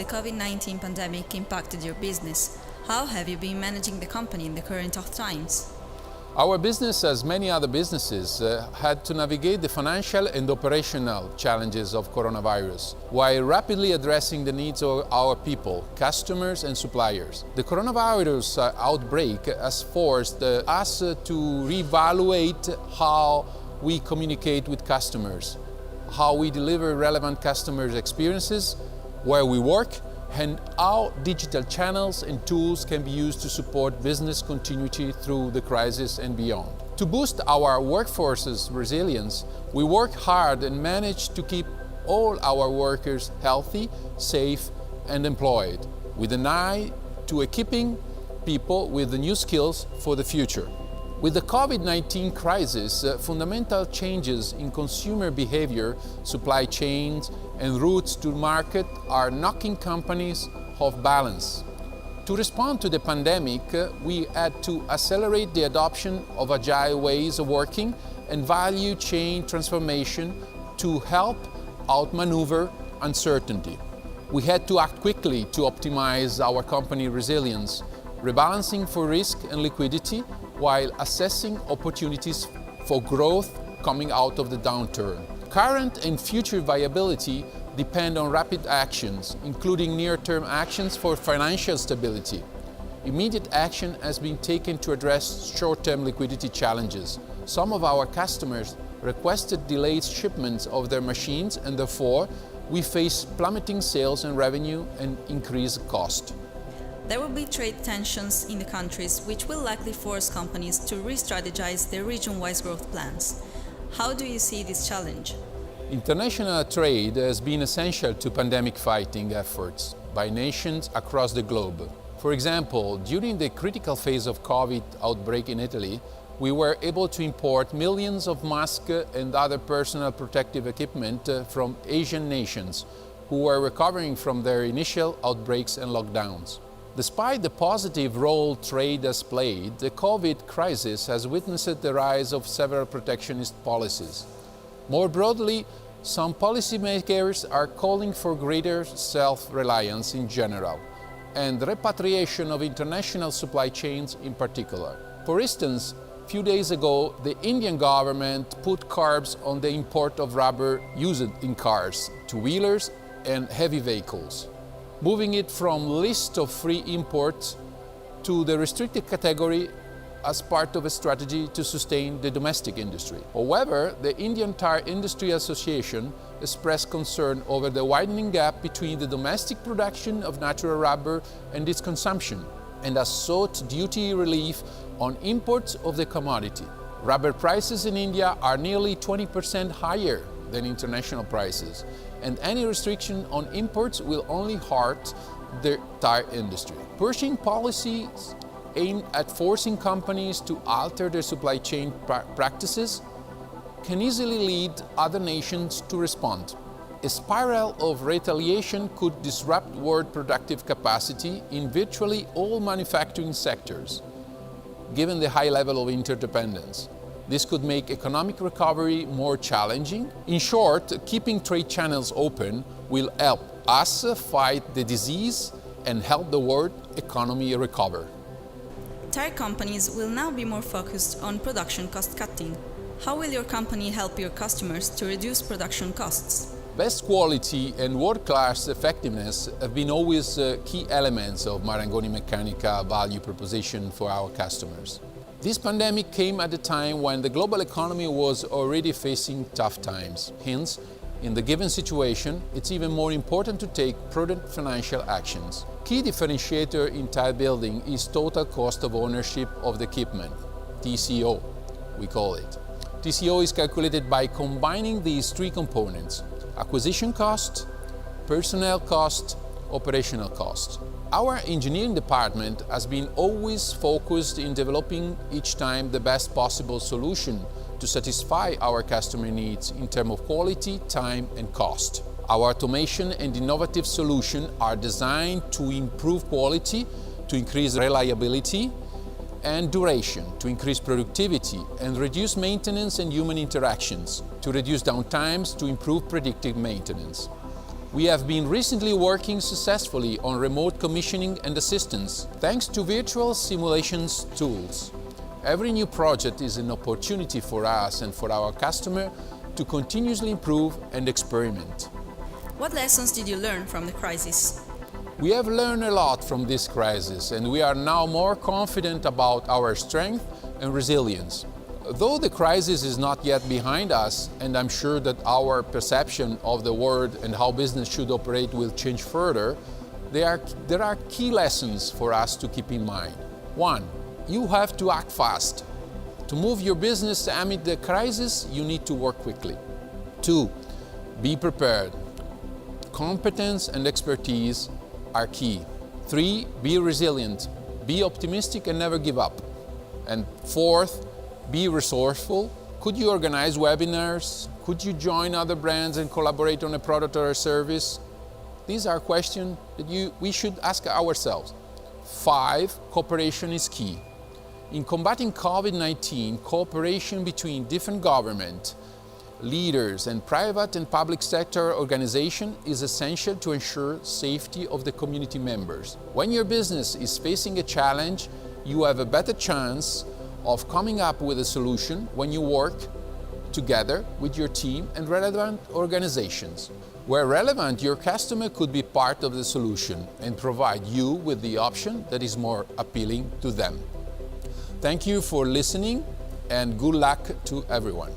the COVID-19 pandemic impacted your business? How have you been managing the company in the current tough times? Our business, as many other businesses, had to navigate the financial and operational challenges of coronavirus while rapidly addressing the needs of our people, customers and suppliers. The coronavirus outbreak has forced us to reevaluate how we communicate with customers, how we deliver relevant customer experiences, where we work, and how digital channels and tools can be used to support business continuity through the crisis and beyond. To boost our workforce's resilience, we work hard and manage to keep all our workers healthy, safe and employed, with an eye to equipping people with the new skills for the future. With the COVID-19 crisis, fundamental changes in consumer behavior, supply chains and routes to market are knocking companies off balance. To respond to the pandemic, we had to accelerate the adoption of agile ways of working and value chain transformation to help outmaneuver uncertainty. We had to act quickly to optimize our company resilience, rebalancing for risk and liquidity while assessing opportunities for growth coming out of the downturn. Current and future viability depend on rapid actions, including near-term actions for financial stability. Immediate action has been taken to address short-term liquidity challenges. Some of our customers requested delayed shipments of their machines, and therefore we face plummeting sales and revenue and increased cost. There will be trade tensions in the countries, which will likely force companies to re-strategize their region-wise growth plans. How do you see this challenge? International trade has been essential to pandemic fighting efforts by nations across the globe. For example, during the critical phase of COVID outbreak in Italy, we were able to import millions of masks and other personal protective equipment from Asian nations who were recovering from their initial outbreaks and lockdowns. Despite the positive role trade has played, the COVID crisis has witnessed the rise of several protectionist policies. More broadly, some policymakers are calling for greater self-reliance in general, and repatriation of international supply chains in particular. For instance, a few days ago, the Indian government put curbs on the import of rubber used in cars, two-wheelers and heavy vehicles, moving it from list of free imports to the restricted category as part of a strategy to sustain the domestic industry. However, the Indian Tyre Industry Association expressed concern over the widening gap between the domestic production of natural rubber and its consumption, and has sought duty relief on imports of the commodity. Rubber prices in India are nearly 20% higher than international prices, and any restriction on imports will only hurt the tire industry. Pushing policies aimed at forcing companies to alter their supply chain practices can easily lead other nations to respond. A spiral of retaliation could disrupt world productive capacity in virtually all manufacturing sectors, given the high level of interdependence. This could make economic recovery more challenging. In short, keeping trade channels open will help us fight the disease and help the world economy recover. Tire companies will now be more focused on production cost cutting. How will your company help your customers to reduce production costs? Best quality and world-class effectiveness have been always key elements of Marangoni Meccanica value proposition for our customers. This pandemic came at a time when the global economy was already facing tough times. Hence, in the given situation, it's even more important to take prudent financial actions. Key differentiator in tire building is total cost of ownership of the equipment, TCO, we call it. TCO is calculated by combining these three components: acquisition cost, personnel cost, operational cost. Our engineering department has been always focused in developing each time the best possible solution to satisfy our customer needs in terms of quality, time and cost. Our automation and innovative solutions are designed to improve quality, to increase reliability and duration, to increase productivity and reduce maintenance and human interactions, to reduce downtimes, to improve predictive maintenance. We have been recently working successfully on remote commissioning and assistance, thanks to virtual simulations tools. Every new project is an opportunity for us and for our customer to continuously improve and experiment. What lessons did you learn from the crisis? We have learned a lot from this crisis, and we are now more confident about our strength and resilience. Though the crisis is not yet behind us, and I'm sure that our perception of the world and how business should operate will change further, there are key lessons for us to keep in mind. 1. You have to act fast. To move your business amid the crisis, you need to work quickly. 2. Be prepared. Competence and expertise are key. 3. Be resilient. Be optimistic and never give up. And 4th, be resourceful. Could you organize webinars? Could you join other brands and collaborate on a product or a service? These are questions that we should ask ourselves. 5, cooperation is key. In combating COVID-19, cooperation between different government, leaders and private and public sector organizations is essential to ensure safety of the community members. When your business is facing a challenge, you have a better chance of coming up with a solution when you work together with your team and relevant organizations. Where relevant, your customer could be part of the solution and provide you with the option that is more appealing to them. Thank you for listening and good luck to everyone.